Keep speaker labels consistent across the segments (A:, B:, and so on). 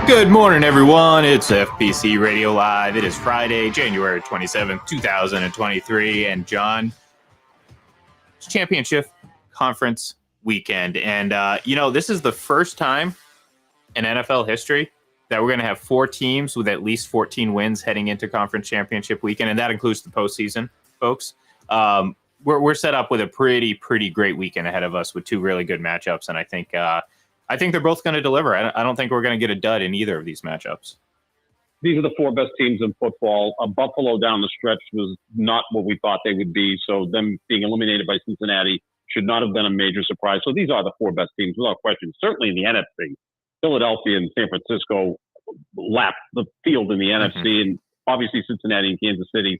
A: Good morning, everyone. It's FPC Radio Live. It is Friday, January 27th, 2023. And John, it's championship conference weekend. And, this is the first time in NFL history that we're going to have four teams with at least 14 wins heading into conference championship weekend. And that includes the postseason, folks. We're set up with a pretty great weekend ahead of us with two really good matchups. And I think they're both going to deliver. I don't think we're going to get a dud in either of these matchups.
B: These are the four best teams in football. Buffalo down the stretch was not what we thought they would be. So them being eliminated by Cincinnati should not have been a major surprise. So these are the four best teams without question. Certainly in the NFC, Philadelphia and San Francisco lapped the field in the NFC, and obviously Cincinnati and Kansas City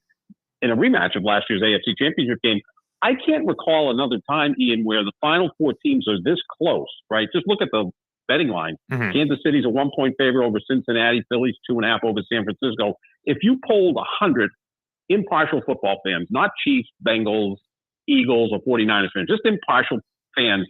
B: in a rematch of last year's AFC Championship game. I can't recall another time, Ian, where the final four teams are this close, right? Just look at the betting line. Kansas City's a 1-point favorite over Cincinnati. Philly's 2.5 over San Francisco. If you polled 100 impartial football fans, not Chiefs, Bengals, Eagles, or 49ers fans, just impartial fans,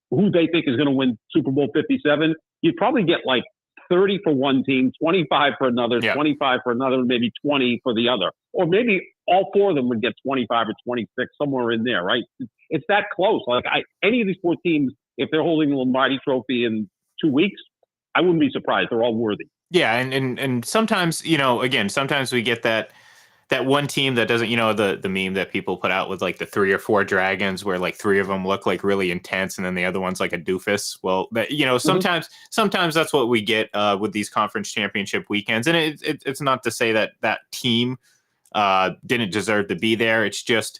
B: who they think is going to win Super Bowl 57, you'd probably get like 30 for one team, 25 for another, 25 for another, maybe 20 for the other. Or maybe all four of them would get 25 or 26, somewhere in there, right? It's that close. Like any of these four teams, if they're holding the Lombardi Trophy in 2 weeks, I wouldn't be surprised. They're all worthy.
A: Yeah, and sometimes, sometimes we get that one team that doesn't, the meme that people put out with like the 3 or 4 dragons where like 3 of them look like really intense and then the other one's like a doofus. Well, sometimes that's what we get with these conference championship weekends. And it's not to say that team didn't deserve to be there. It's just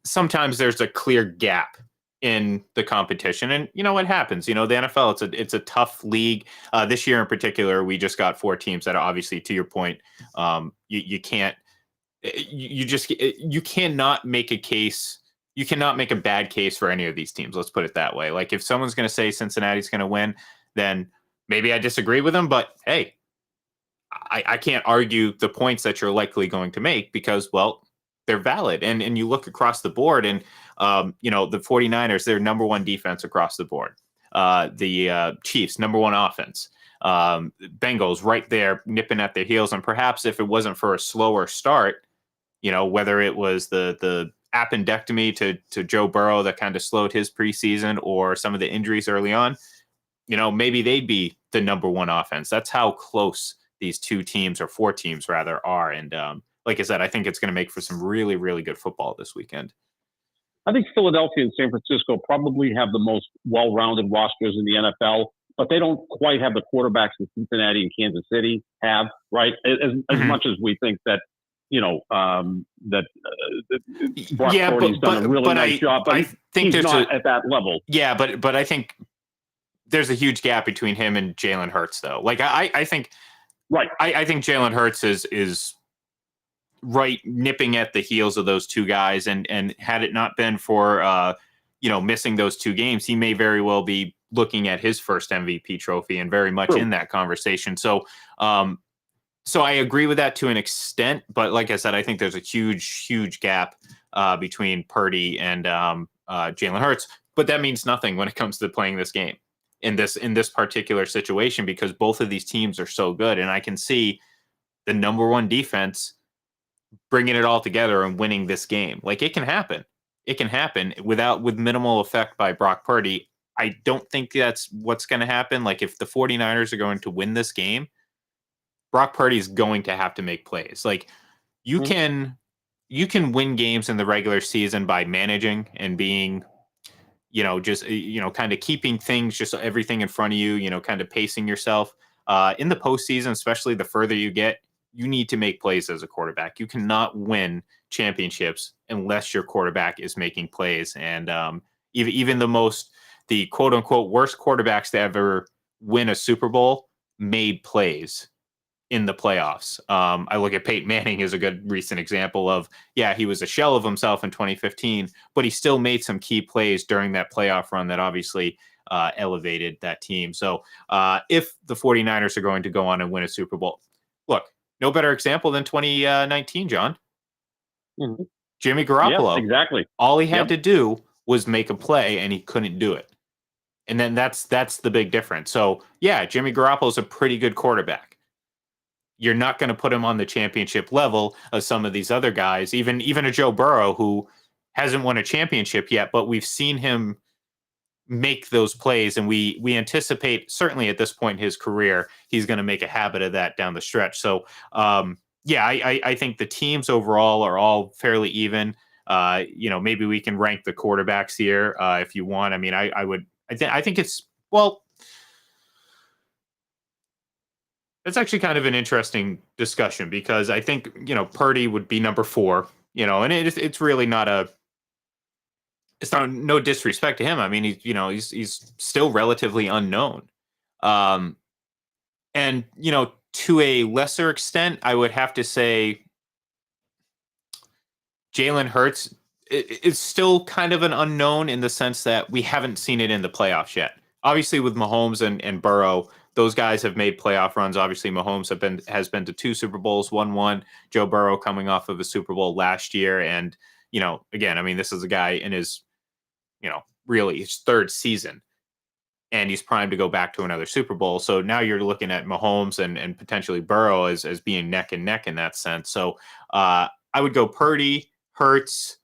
A: sometimes there's a clear gap in the competition, and what happens. The NFL, it's a tough league. This year in particular, we just got 4 teams that are obviously, to your point, you cannot make a case. You cannot make a bad case for any of these teams. Let's put it that way. Like if someone's going to say Cincinnati's going to win, then maybe I disagree with them. But hey, I can't argue the points that you're likely going to make because, well, they're valid. And you look across the board and, the 49ers, they're number 1 defense across the board. The Chiefs, number 1 offense. Bengals right there nipping at their heels. And perhaps if it wasn't for a slower start, whether it was the appendectomy to Joe Burrow that kind of slowed his preseason or some of the injuries early on, maybe they'd be the number 1 offense. That's how close these 2 teams, or 4 teams rather, are. And like I said, I think it's going to make for some really, really good football this weekend.
B: I think Philadelphia and San Francisco probably have the most well-rounded rosters in the NFL, but they don't quite have the quarterbacks that Cincinnati and Kansas City have, right? As much as we think that, that Brock Purdy's done a really nice job, but I think he's not at that level.
A: Yeah, but I think there's a huge gap between him and Jalen Hurts, though. Like I think,
B: right?
A: I think Jalen Hurts is right nipping at the heels of those 2 guys, and had it not been for missing those 2 games, he may very well be looking at his first MVP trophy and very much in that conversation. So I agree with that to an extent, but like I said, I think there's a huge gap between Purdy and Jalen Hurts, but that means nothing when it comes to playing this game in this particular situation, because both of these teams are so good, and I can see the number 1 defense bringing it all together and winning this game. Like it can happen with minimal effect by Brock Purdy. I don't think that's what's going to happen. Like if the 49ers are going to win this game, Brock Purdy is going to have to make plays. Like you can win games in the regular season by managing and being, kind of keeping things, just everything in front of you, kind of pacing yourself. In the postseason, especially the further you get, you need to make plays as a quarterback. You cannot win championships unless your quarterback is making plays. And even the quote unquote worst quarterbacks to ever win a Super Bowl made plays in the playoffs. I look at Peyton Manning as a good recent example of, he was a shell of himself in 2015, but he still made some key plays during that playoff run that obviously elevated that team. So if the 49ers are going to go on and win a Super Bowl, look, no better example than 2019, John. Jimmy Garoppolo.
B: Yeah, exactly.
A: All he had to do was make a play, and he couldn't do it. And then that's the big difference. So yeah, Jimmy Garoppolo is a pretty good quarterback. You're not going to put him on the championship level of some of these other guys, even a Joe Burrow who hasn't won a championship yet, but we've seen him make those plays, and we anticipate, certainly at this point in his career, he's going to make a habit of that down the stretch. So yeah, I think the teams overall are all fairly even. Maybe we can rank the quarterbacks here if you want. I mean, I think it's, well, it's actually kind of an interesting discussion because I think, Purdy would be number 4, and it's really not it's not, no disrespect to him. I mean, he's still relatively unknown. Um, and, to a lesser extent, I would have to say Jalen Hurts is still kind of an unknown in the sense that we haven't seen it in the playoffs yet. Obviously, with Mahomes and Burrow, those guys have made playoff runs. Obviously, Mahomes has been to 2 Super Bowls, won one. Joe Burrow coming off of a Super Bowl last year, and again, I mean, this is a guy in his really his 3rd season, and he's primed to go back to another Super Bowl. So now you're looking at Mahomes and potentially Burrow as being neck and neck in that sense. So I would go Purdy, Hurts,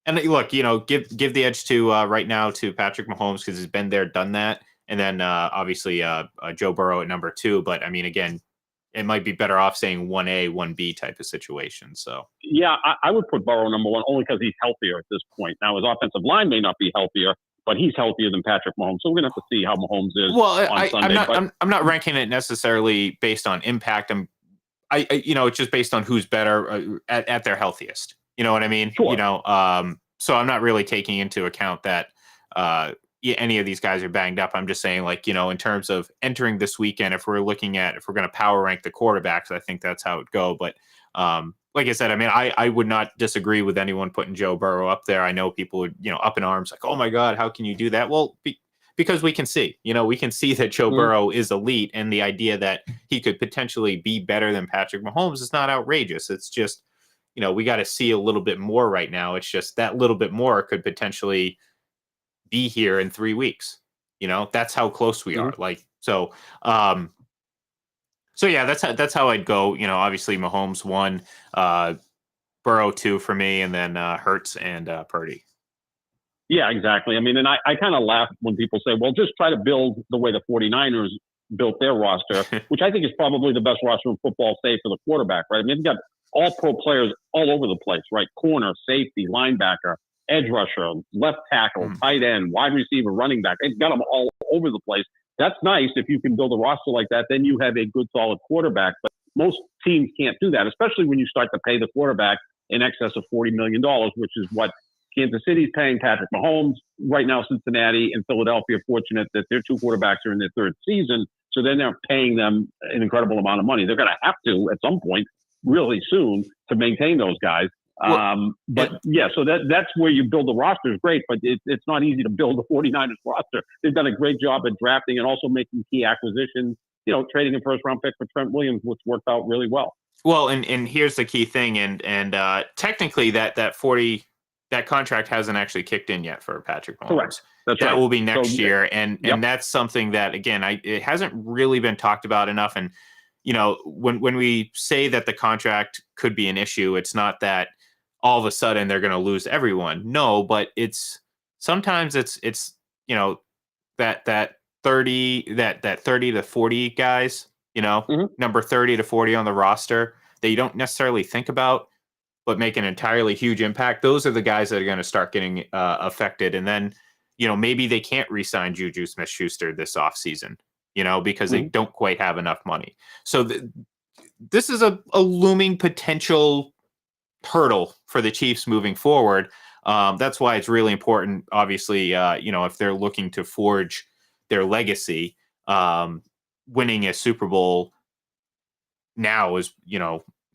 A: and look, give the edge to right now to Patrick Mahomes because he's been there, done that, and then obviously Joe Burrow at number 2. But I mean, again, it might be better off saying 1A, 1B type of situation. So
B: yeah, I would put Burrow number 1 only because he's healthier at this point. Now his offensive line may not be healthier, but he's healthier than Patrick Mahomes. So we're gonna have to see how Mahomes is.
A: Well,
B: on Sunday.
A: I'm not ranking it necessarily based on impact. It's just based on who's better at their healthiest. You know what I mean?
B: Sure.
A: So I'm not really taking into account that any of these guys are banged up. I'm just saying, like, in terms of entering this weekend, if we're going to power rank the quarterbacks, I think that's how it go. But like I said, I mean, I would not disagree with anyone putting Joe Burrow up there. I know people would, up in arms like, oh my God, how can you do that? Well, because we can see that Joe Burrow is elite, and the idea that he could potentially be better than Patrick Mahomes is not outrageous. It's just, we got to see a little bit more right now. It's just that little bit more could potentially be here in 3 weeks. That's how close we are. Like, so yeah, that's how I'd go. Obviously Mahomes 1, Burrow 2 for me, and then Hurts and Purdy.
B: Yeah, exactly. I mean, and I kind of laugh when people say, well, just try to build the way the 49ers built their roster, which I think is probably the best roster in football, save for the quarterback, right? I mean, they've got all pro players all over the place, right? Corner, safety, linebacker, edge rusher, left tackle, tight end, wide receiver, running back. They've got them all over the place. That's nice. If you can build a roster like that, then you have a good, solid quarterback. But most teams can't do that, especially when you start to pay the quarterback in excess of $40 million, which is what Kansas City's paying Patrick Mahomes. Right now, Cincinnati and Philadelphia are fortunate that their 2 quarterbacks are in their 3rd season, so then they're paying them an incredible amount of money. They're going to have to, at some point, really soon, to maintain those guys. But yeah, so that's where you build the roster is great, but it's not easy to build the 49ers roster. They've done a great job at drafting and also making key acquisitions, trading a 1st-round pick for Trent Williams, which worked out really well.
A: Well, and here's the key thing, and technically that contract hasn't actually kicked in yet for Patrick Mahomes.
B: Correct. That
A: right. Will be next year, and that's something that, again, it hasn't really been talked about enough. And when we say that the contract could be an issue, it's not that all of a sudden they're going to lose everyone. No, but sometimes it's that 30 to 40 guys, number 30 to 40 on the roster that you don't necessarily think about, but make an entirely huge impact. Those are the guys that are going to start getting affected. And then, maybe they can't re-sign Juju Smith-Schuster this offseason, because they don't quite have enough money. So this is a looming potential hurdle for the Chiefs moving forward. That's why it's really important, obviously, if they're looking to forge their legacy, winning a Super Bowl now is,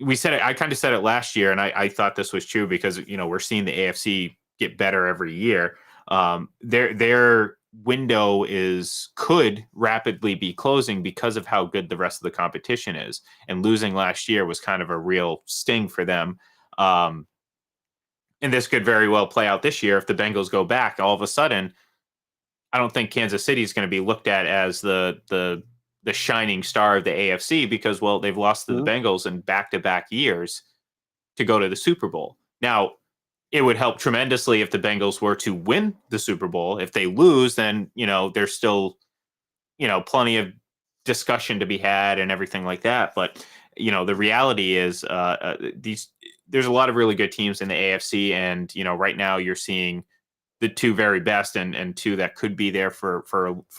A: we said it, I kind of said it last year, and I thought this was true because, we're seeing the AFC get better every year. Their window could rapidly be closing because of how good the rest of the competition is. And losing last year was kind of a real sting for them. And this could very well play out this year if the Bengals go back. All of a sudden, I don't think Kansas City is going to be looked at as the shining star of the AFC because, well, they've lost to the Bengals in back-to-back years to go to the Super Bowl. Now, it would help tremendously if the Bengals were to win the Super Bowl. If they lose, then, there's still, plenty of discussion to be had and everything like that. But, the reality is there's a lot of really good teams in the AFC. And, right now you're seeing the two very best and two that could be there for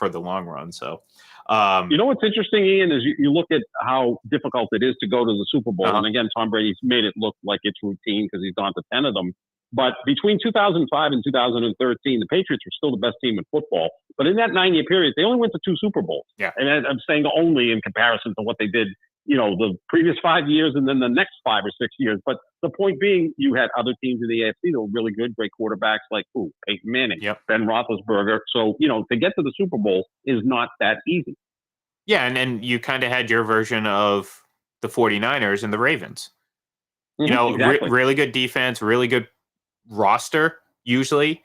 A: the long run. So,
B: what's interesting, Ian, is you look at how difficult it is to go to the Super Bowl. And again, Tom Brady's made it look like it's routine because he's gone to 10 of them. But between 2005 and 2013, the Patriots were still the best team in football. But in that 9-year period, they only went to 2 Super Bowls.
A: Yeah.
B: And I'm saying only in comparison to what they did, the previous 5 years and then the next 5 or 6 years. But the point being, you had other teams in the AFC that were really good, great quarterbacks like Peyton Manning, Ben Roethlisberger. So, to get to the Super Bowl is not that easy.
A: Yeah, and you kind of had your version of the 49ers and the Ravens.
B: Exactly.
A: Really good defense, really good roster, usually.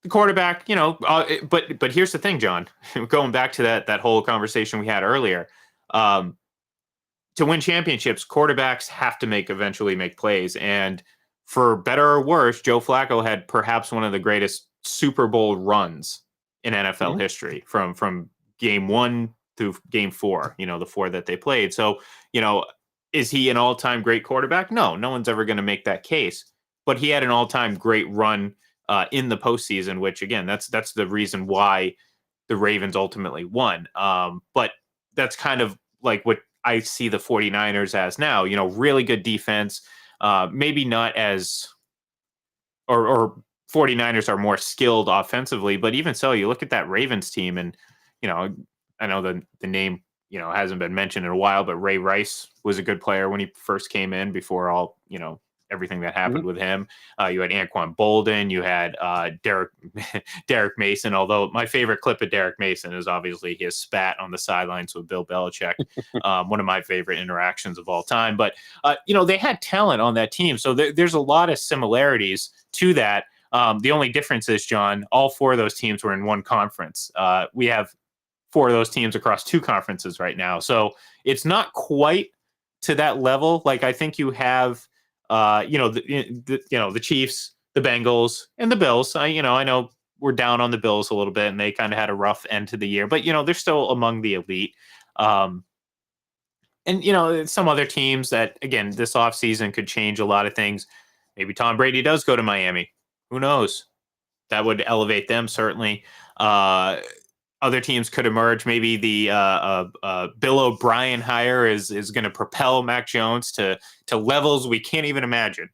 A: The quarterback, but here's the thing, John, going back to that whole conversation we had earlier, to win championships, quarterbacks have to eventually make plays. And for better or worse, Joe Flacco had perhaps one of the greatest Super Bowl runs in NFL history from game 1 through game 4, the 4 that they played. So, is he an all-time great quarterback? No one's ever going to make that case. But he had an all-time great run in the postseason, which again, that's the reason why the Ravens ultimately won. But that's kind of like what I see the 49ers as now, really good defense, maybe not as, or 49ers are more skilled offensively, but even so, you look at that Ravens team and, I know the name, hasn't been mentioned in a while, but Ray Rice was a good player when he first came in before all, everything that happened with him. You had Anquan Bolden, you had Derek Mason, although my favorite clip of Derek Mason is obviously his spat on the sidelines with Bill Belichick, one of my favorite interactions of all time. But, they had talent on that team. So there's a lot of similarities to that. The only difference is, John, all 4 of those teams were in one conference. We have 4 of those teams across 2 conferences right now. So it's not quite to that level. Like I think you have, the Chiefs, the Bengals, and the Bills. I know we're down on the Bills a little bit, and they kind of had a rough end to the year, but they're still among the elite. And some other teams that, again, this offseason could change a lot of things. Maybe Tom Brady does go to Miami. Who knows? That would elevate them, certainly. Other teams could emerge. Maybe the Bill O'Brien hire is going to propel Mac Jones to levels we can't even imagine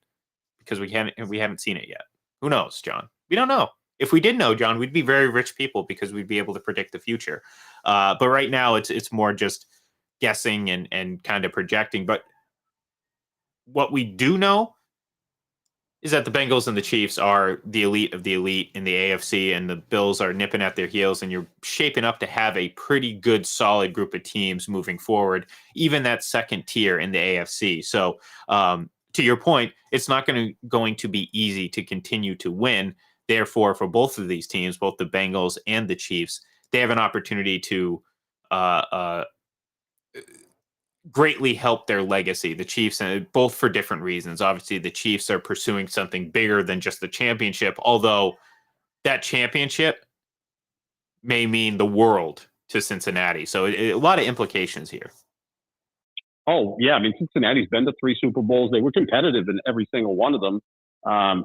A: because we haven't seen it yet. Who knows, John? We don't know. If we did know, John, we'd be very rich people because we'd be able to predict the future. But right now, it's more just guessing and kind of projecting. But what we do know is that the Bengals and the Chiefs are the elite of the elite in the AFC, and the Bills are nipping at their heels, and you're shaping up to have a pretty good, solid group of teams moving forward, even that second tier in the AFC. So, to your point, it's not going to be easy to continue to win. Therefore, for both of these teams, both the Bengals and the Chiefs, they have an opportunity to greatly help their legacy. The Chiefs, and both for different reasons. Obviously, the Chiefs are pursuing something bigger than just the championship, although that championship may mean the world to Cincinnati. So a lot of implications here.
B: Oh, yeah. I mean, Cincinnati's been to 3 Super Bowls. They were competitive in every single one of them.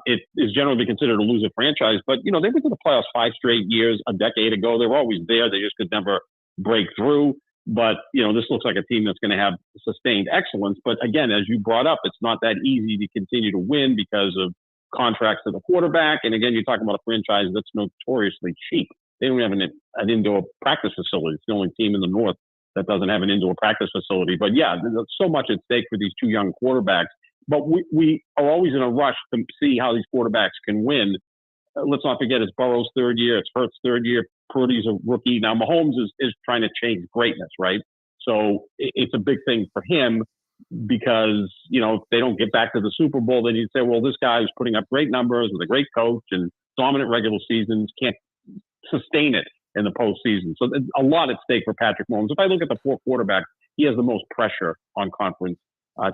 B: It is generally considered a loser franchise, but, they went to the playoffs 5 straight years. A decade ago, they were always there. They just could never break through. But, this looks like a team that's going to have sustained excellence. But again, as you brought up, it's not that easy to continue to win because of contracts to the quarterback. And again, you're talking about a franchise that's notoriously cheap. They don't have an indoor practice facility. It's the only team in the North that doesn't have an indoor practice facility. But yeah, there's so much at stake for these 2 young quarterbacks. But we are always in a rush to see how these quarterbacks can win. Let's not forget it's Burrow's 3rd year. It's Hurts' 3rd year. Purdy's a rookie. Now, Mahomes is trying to change greatness, right? So it's a big thing for him because, if they don't get back to the Super Bowl, then you'd say, well, this guy is putting up great numbers with a great coach and dominant regular seasons, can't sustain it. in the postseason. So there's a lot at stake for Patrick Mahomes. If I look at the 4 quarterbacks, he has the most pressure on conference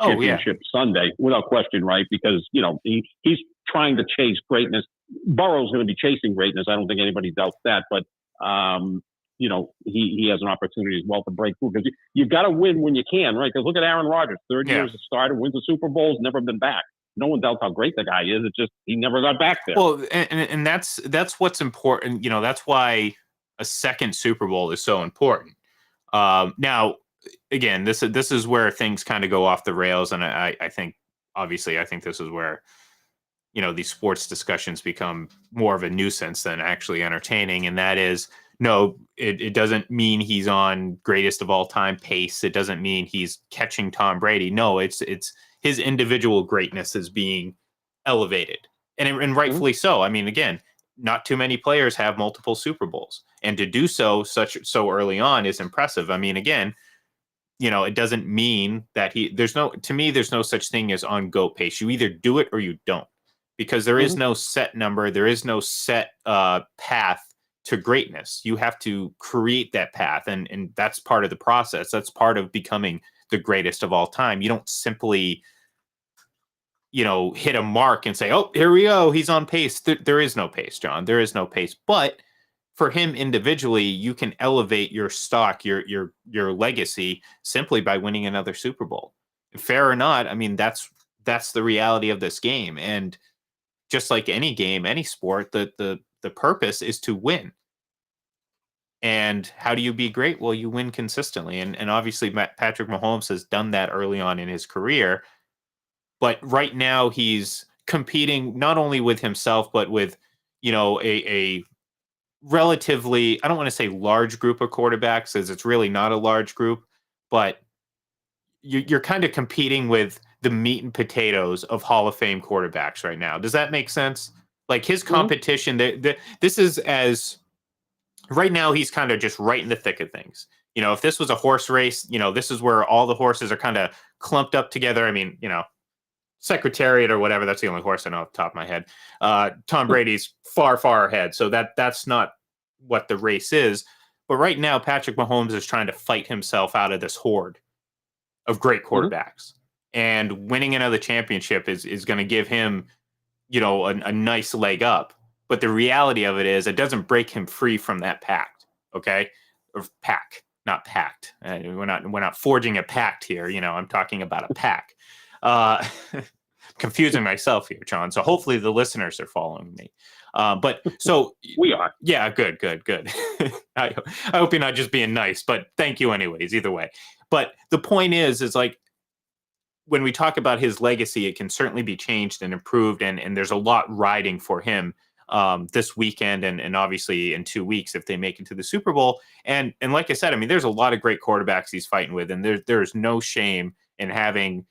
B: championship Sunday, without question, right? Because, he's trying to chase greatness. Burrow's going to be chasing greatness. I don't think anybody doubts that. But, he has an opportunity as well to break through. Because you've got to win when you can, right? Because look at Aaron Rodgers, 3rd year as a starter, wins the Super Bowl, never been back. No one doubts how great the guy is. It's just he never got back there.
A: Well, and that's what's important. That's why a second Super Bowl is so important. Now, again, this is where things kind of go off the rails, and I think this is where these sports discussions become more of a nuisance than actually entertaining, and that is no, it doesn't mean he's on greatest of all time pace. It doesn't mean he's catching Tom Brady. No, it's his individual greatness is being elevated, and rightfully so. I mean, again, not too many players have multiple Super Bowls, and to do so early on is impressive. I mean, again, it doesn't mean that there's no such thing as on GOAT pace. You either do it or you don't, because there is no set number. There is no set path to greatness. You have to create that path. And that's part of the process. That's part of becoming the greatest of all time. You don't simply, hit a mark and say, oh, here we go, he's on pace. There is no pace, John. There is no pace. But for him individually, you can elevate your stock, your legacy simply by winning another Super Bowl. Fair or not, I mean, that's the reality of this game. And just like any game, any sport, the purpose is to win. And how do you be great? Well, you win consistently. And obviously Patrick Mahomes has done that early on in his career. But right now he's competing not only with himself, but with, a relatively, I don't want to say large group of quarterbacks, as it's really not a large group, but you're kind of competing with the meat and potatoes of Hall of Fame quarterbacks right now. Does that make sense? Like his competition, this is as right now, he's kind of just right in the thick of things. If this was a horse race, this is where all the horses are kind of clumped up together. I mean, Secretariat or whatever, that's the only horse I know off the top of my head. Tom Brady's far, far ahead. So that's not what the race is. But right now, Patrick Mahomes is trying to fight himself out of this horde of great quarterbacks. And winning another championship is going to give him, a nice leg up. But the reality of it is it doesn't break him free from that pact. Okay? Or pack, not pact. We're not forging a pact here. I'm talking about a pack. Confusing myself here, John. So hopefully the listeners are following me. But so
B: we are.
A: Yeah, good. I hope you're not just being nice, but thank you anyways, either way. But the point is like when we talk about his legacy, it can certainly be changed and improved. And there's a lot riding for him this weekend and obviously in 2 weeks if they make it to the Super Bowl. And like I said, I mean, there's a lot of great quarterbacks he's fighting with, and there's no shame in having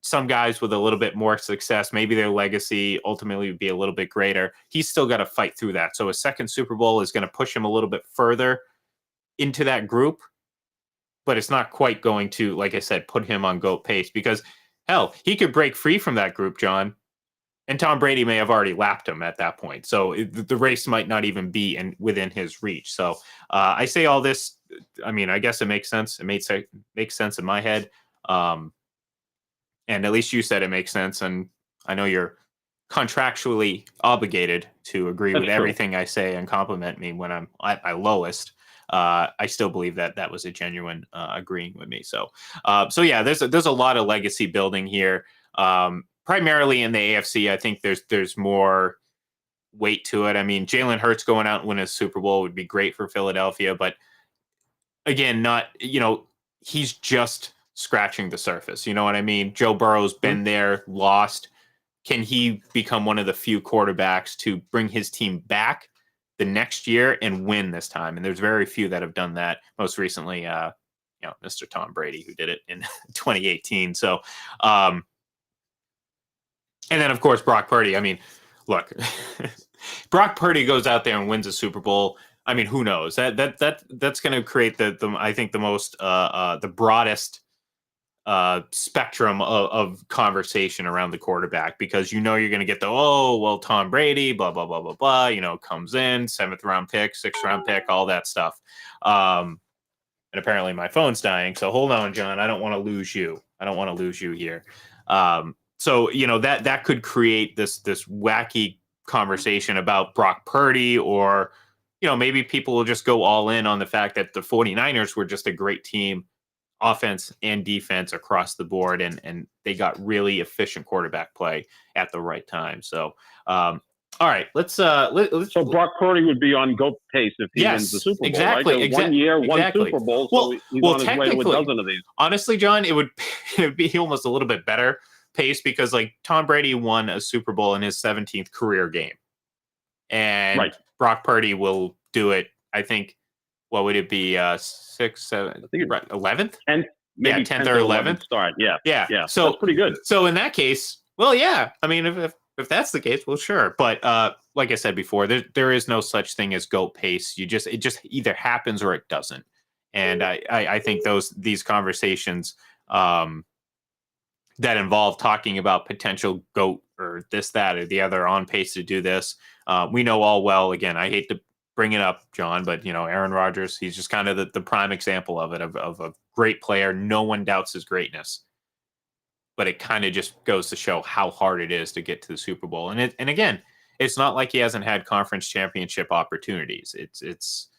A: some guys with a little bit more success, maybe their legacy ultimately would be a little bit greater. He's still got to fight through that. So a second Super Bowl is going to push him a little bit further into that group, but it's not quite going to, like I said, put him on GOAT pace, because hell, he could break free from that group, John, and Tom Brady may have already lapped him at that point. So the race might not even be within his reach. So I say all this, I mean, I guess it makes sense. It makes sense in my head. And at least you said it makes sense. And I know you're contractually obligated to agree with everything I say and compliment me when I'm at my lowest. I still believe that was a genuine agreeing with me. So yeah, there's a lot of legacy building here. Primarily in the AFC, I think there's more weight to it. I mean, Jalen Hurts going out and winning a Super Bowl would be great for Philadelphia, but again, he's just scratching the surface. You know what I mean? Joe Burrow's been there, lost. Can he become one of the few quarterbacks to bring his team back the next year and win this time? And there's very few that have done that. Most recently, Mr. Tom Brady, who did it in 2018. So, and then of course Brock Purdy. I mean, look, Brock Purdy goes out there and wins a Super Bowl. I mean, who knows? That's going to create the I think the most the broadest spectrum of conversation around the quarterback, because you're going to get the, oh, well, Tom Brady, blah, blah, blah, blah, blah, comes in, 7th round pick, 6th round pick, all that stuff. And apparently my phone's dying. So hold on, John. I don't want to lose you. Here. So, that could create this wacky conversation about Brock Purdy, or, maybe people will just go all in on the fact that the 49ers were just a great team, offense and defense across the board, and they got really efficient quarterback play at the right time. So, all right, let's.
B: So Brock Purdy would be on GOAT pace if he wins the Super Bowl.
A: Exactly.
B: Right? 1 year,
A: exactly.
B: one Super Bowl. So he's on his way to a dozen of these.
A: Honestly, John, it would be almost a little bit better pace, because like Tom Brady won a Super Bowl in his 17th career game, and Brock Purdy will do it. I think. What would it be? 6th, 7th, 11th?
B: 10th, maybe
A: 10th or 11th
B: start. Yeah.
A: So
B: that's pretty good.
A: So in that case, well, yeah. I mean, if that's the case, well, sure. But like I said before, there is no such thing as GOAT pace. It just either happens or it doesn't. And I think these conversations that involve talking about potential GOAT or this, that, or the other, on pace to do this, we know all well. Again, I hate to bring it up, John, but Aaron Rodgers, he's just kind of the prime example of it, of a great player. No one doubts his greatness, but it kind of just goes to show how hard it is to get to the Super Bowl. And again, it's not like he hasn't had conference championship opportunities. It's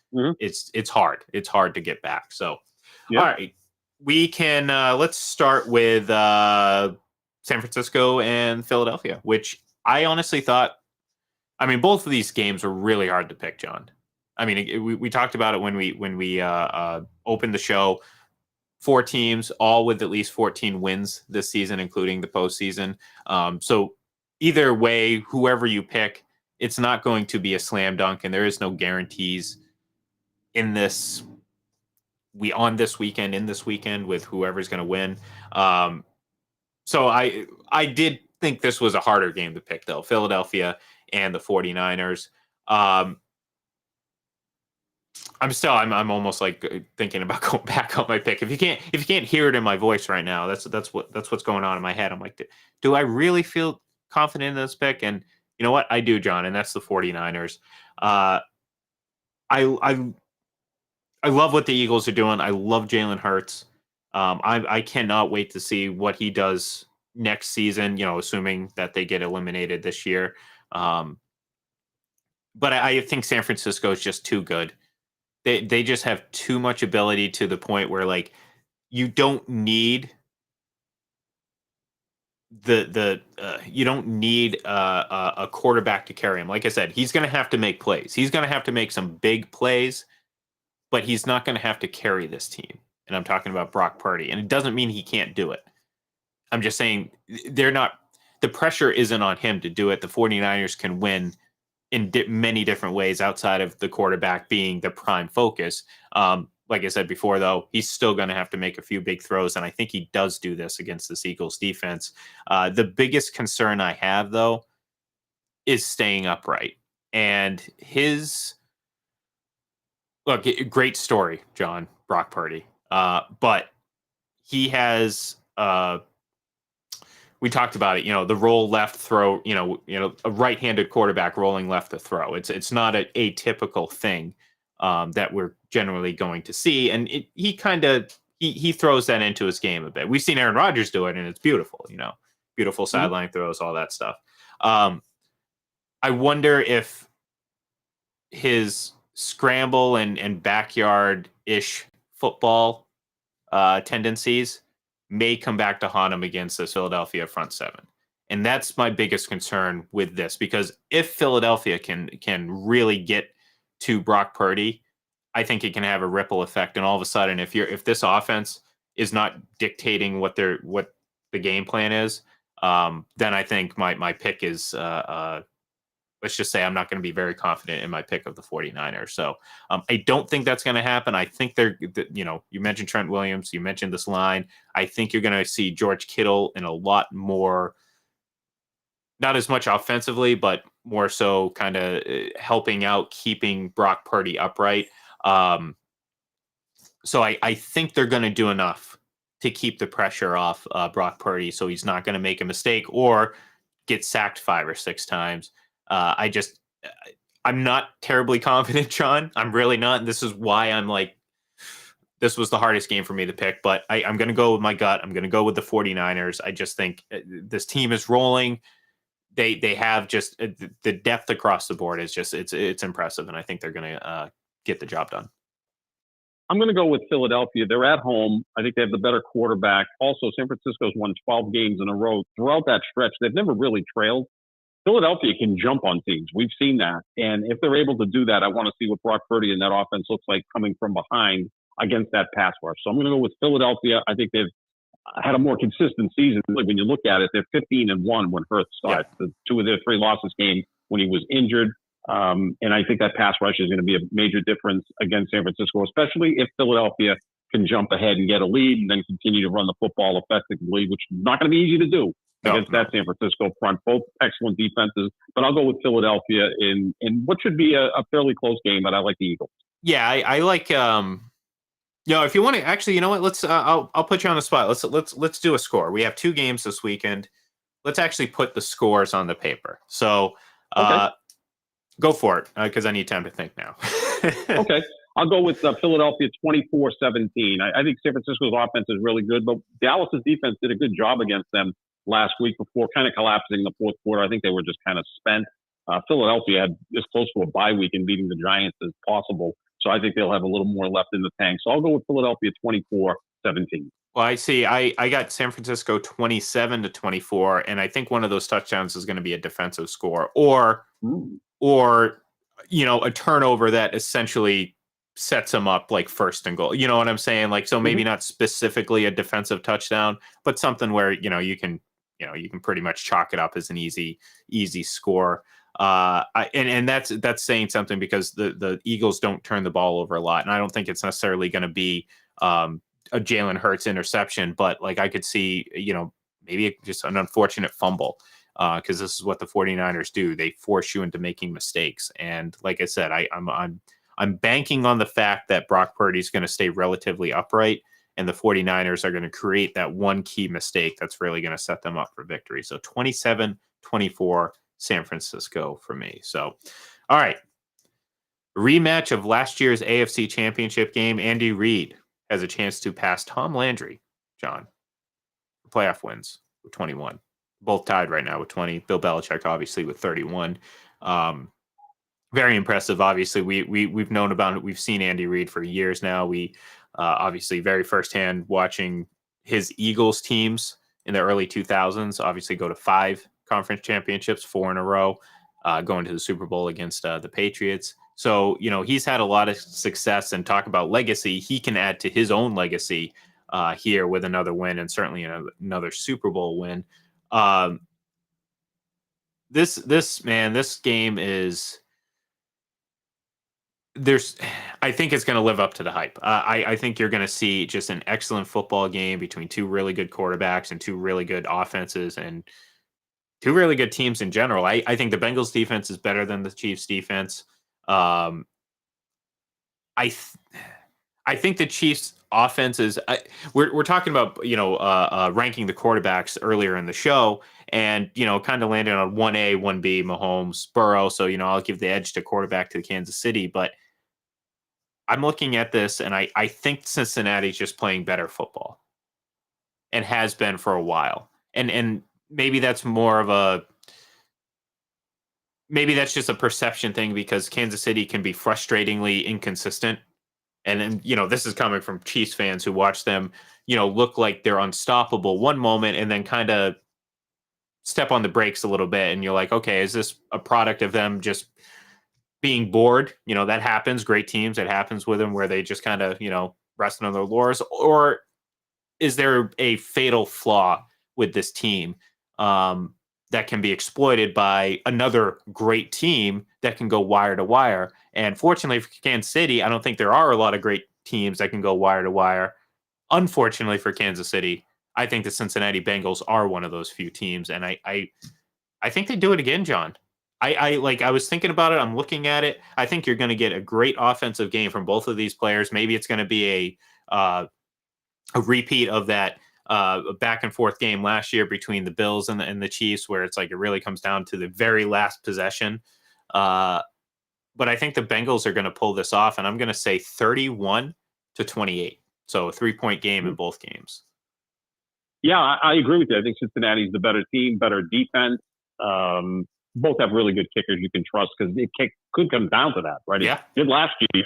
A: hard. It's hard to get back. So, All right, we can let's start with San Francisco and Philadelphia, which I honestly thought. I mean, both of these games were really hard to pick, John. I mean, we talked about it when we opened the show. 4 teams, all with at least 14 wins this season, including the postseason. So either way, whoever you pick, it's not going to be a slam dunk, and there is no guarantees in this. In this weekend with whoever's going to win. So I did think this was a harder game to pick, though. Philadelphia and the 49ers. I'm almost like thinking about going back on my pick. If you can't hear it in my voice right now, that's what's going on in my head. I'm like, do I really feel confident in this pick? And you know what? I do, John, and that's the 49ers. I love what the Eagles are doing. I love Jalen Hurts. I cannot wait to see what he does next season, assuming that they get eliminated this year. But I think San Francisco is just too good. They just have too much ability, to the point where, like, you don't need you don't need a quarterback to carry him. Like I said, he's going to have to make plays. He's going to have to make some big plays, but he's not going to have to carry this team. And I'm talking about Brock Purdy. And it doesn't mean he can't do it. I'm just saying the pressure isn't on him to do it. The 49ers can win in many different ways outside of the quarterback being the prime focus. Like I said before, though, he's still going to have to make a few big throws, and I think he does do this against this Eagles defense. The biggest concern I have, though, is staying upright. And great story, John, Brock Purdy. But he has we talked about it, the roll left throw, a right-handed quarterback rolling left to throw. It's not an atypical thing that we're generally going to see. And he throws that into his game a bit. We've seen Aaron Rodgers do it, and it's beautiful, beautiful sideline throws, all that stuff. I wonder if his scramble and backyard-ish football tendencies may come back to haunt him against this Philadelphia front seven. And that's my biggest concern with this, because if Philadelphia can really get to Brock Purdy, I think it can have a ripple effect. And all of a sudden, if this offense is not dictating what the game plan is, then I think my pick is let's just say I'm not going to be very confident in my pick of the 49ers. So I don't think that's going to happen. I think you mentioned Trent Williams, you mentioned this line. I think you're going to see George Kittle in a lot more, not as much offensively, but more so kind of helping out, keeping Brock Purdy upright. So I think they're going to do enough to keep the pressure off Brock Purdy, so he's not going to make a mistake or get sacked 5 or 6 times. I'm not terribly confident, John. I'm really not. And this is why I'm like, this was the hardest game for me to pick, but I'm going to go with my gut. I'm going to go with the 49ers. I just think this team is rolling. They have just the depth across the board is just, it's impressive. And I think they're going to get the job done.
B: I'm going to go with Philadelphia. They're at home. I think they have the better quarterback. Also, San Francisco's won 12 games in a row. Throughout that stretch, they've never really trailed. Philadelphia can jump on teams. We've seen that. And if they're able to do that, I want to see what Brock Purdy and that offense looks like coming from behind against that pass rush. So I'm going to go with Philadelphia. I think they've had a more consistent season. When you look at it, they're 15-1 when Hurts starts. Yeah. The 2 of their 3 losses came when he was injured. And I think that pass rush is going to be a major difference against San Francisco, especially if Philadelphia can jump ahead and get a lead and then continue to run the football effectively, which is not going to be easy to do against that San Francisco front. Both excellent defenses, but I'll go with Philadelphia in what should be a fairly close game, but I like the Eagles.
A: Yeah, I like if you want to actually, you know what, let's I'll put you on the spot. Let's do a score. We have 2 games this weekend. Let's actually put the scores on the paper. So okay. Go for it, because I need time to think now.
B: Okay. I'll go with Philadelphia 24-17. I think San Francisco's offense is really good, but Dallas's defense did a good job against them last week before kind of collapsing in the fourth quarter. I think they were just kind of spent. Philadelphia had as close to a bye week and beating the Giants as possible, so I think they'll have a little more left in the tank. So I'll go with Philadelphia 24-17.
A: Well, I see. I got San Francisco 27-24, and I think one of those touchdowns is going to be a defensive score, or a turnover that essentially sets them up like first and goal. You know what I'm saying? Like, so maybe not specifically a defensive touchdown, but something where you can pretty much chalk it up as an easy score. And that's saying something, because the Eagles don't turn the ball over a lot, and I don't think it's necessarily going to be a Jalen Hurts interception, but like I could see, maybe just an unfortunate fumble, because this is what the 49ers do. They force you into making mistakes. And like I said, I'm banking on the fact that Brock Purdy is going to stay relatively upright, and the 49ers are going to create that one key mistake that's really going to set them up for victory. So 27-24 San Francisco for me. So, all right. Rematch of last year's AFC Championship game. Andy Reid has a chance to pass Tom Landry, John, for playoff wins with 21. Both tied right now with 20. Bill Belichick, obviously, with 31. Very impressive. Obviously, we've known about it. We've seen Andy Reid for years now. We obviously very firsthand watching his Eagles teams in the early 2000s. Obviously, go to 5 conference championships, 4 in a row, going to the Super Bowl against the Patriots. So he's had a lot of success. And talk about legacy, he can add to his own legacy here with another win, and certainly another Super Bowl win. This game is. I think it's going to live up to the hype. I think you're going to see just an excellent football game between 2 really good quarterbacks and 2 really good offenses and 2 really good teams in general. I think the Bengals defense is better than the Chiefs defense. I think the Chiefs offense is. We're talking about ranking the quarterbacks earlier in the show, and kind of landing on 1A, 1B, Mahomes, Burrow. So I'll give the edge to quarterback to Kansas City, but I'm looking at this, and I think Cincinnati's just playing better football, and has been for a while. And maybe that's more of maybe that's just a perception thing, because Kansas City can be frustratingly inconsistent. And then, this is coming from Chiefs fans who watch them, look like they're unstoppable one moment and then kind of step on the brakes a little bit. And you're like, okay, is this a product of them just being bored? That happens. Great teams, it happens with them, where they just kind of, resting on their laurels. Or is there a fatal flaw with this team that can be exploited by another great team that can go wire to wire? And fortunately for Kansas City, I don't think there are a lot of great teams that can go wire to wire. Unfortunately for Kansas City, I think the Cincinnati Bengals are one of those few teams, and I think they do it again, John. I was thinking about it. I'm looking at it. I think you're going to get a great offensive game from both of these players. Maybe it's going to be a repeat of that back and forth game last year between the Bills and the Chiefs, where it's like it really comes down to the very last possession. But I think the Bengals are going to pull this off, and I'm going to say 31-28. So a 3-point game in both games.
B: Yeah, I agree with you. I think Cincinnati's the better team, better defense. Both have really good kickers you can trust because it could come down to that, right?
A: Yeah.
B: It did last year.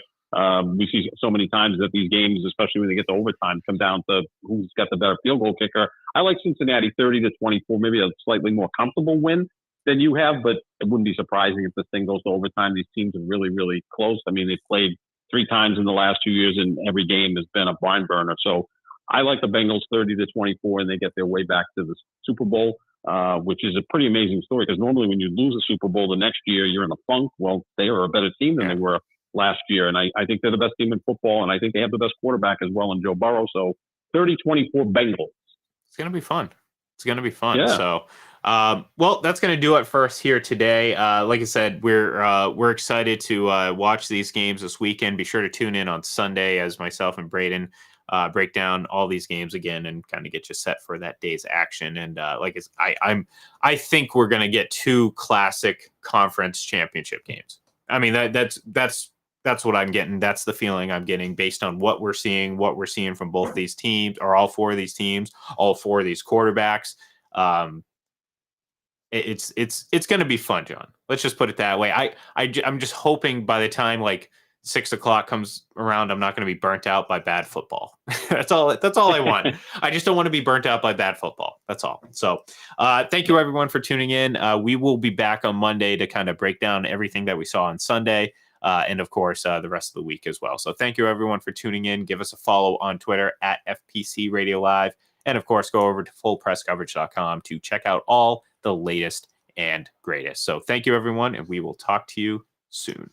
B: We see so many times that these games, especially when they get to overtime, come down to who's got the better field goal kicker. I like Cincinnati 30-24, maybe a slightly more comfortable win than you have, but it wouldn't be surprising if this thing goes to overtime. These teams are really, really close. I mean, they've played 3 times in the last 2 years, and every game has been a barn burner. So I like the Bengals 30-24, and they get their way back to the Super Bowl, which is a pretty amazing story because normally when you lose a Super Bowl the next year, you're in a funk. Well, they are a better team than they were last year, and I think they're the best team in football, and I think they have the best quarterback as well in Joe Burrow. So 30-24 Bengals.
A: It's going to be fun. It's going to be fun.
B: Yeah.
A: So, well, that's going to do it for us here today. Like I said, we're excited to watch these games this weekend. Be sure to tune in on Sunday as myself and Braden break down all these games again and kind of get you set for that day's action. And I think we're going to get 2 classic conference championship games. I mean, that's what I'm getting. That's the feeling I'm getting based on what we're seeing from both these teams, or all 4 of these teams, all 4 of these quarterbacks. It's going to be fun, John. Let's just put it that way. I'm just hoping by the time like 6 o'clock comes around, I'm not going to be burnt out by bad football. That's all I want. I just don't want to be burnt out by bad football. That's all. So thank you everyone for tuning in. We will be back on Monday to kind of break down everything that we saw on Sunday. And of course, the rest of the week as well. So thank you everyone for tuning in. Give us a follow on Twitter at FPC Radio Live. And of course, go over to fullpresscoverage.com to check out all the latest and greatest. So thank you everyone, and we will talk to you soon.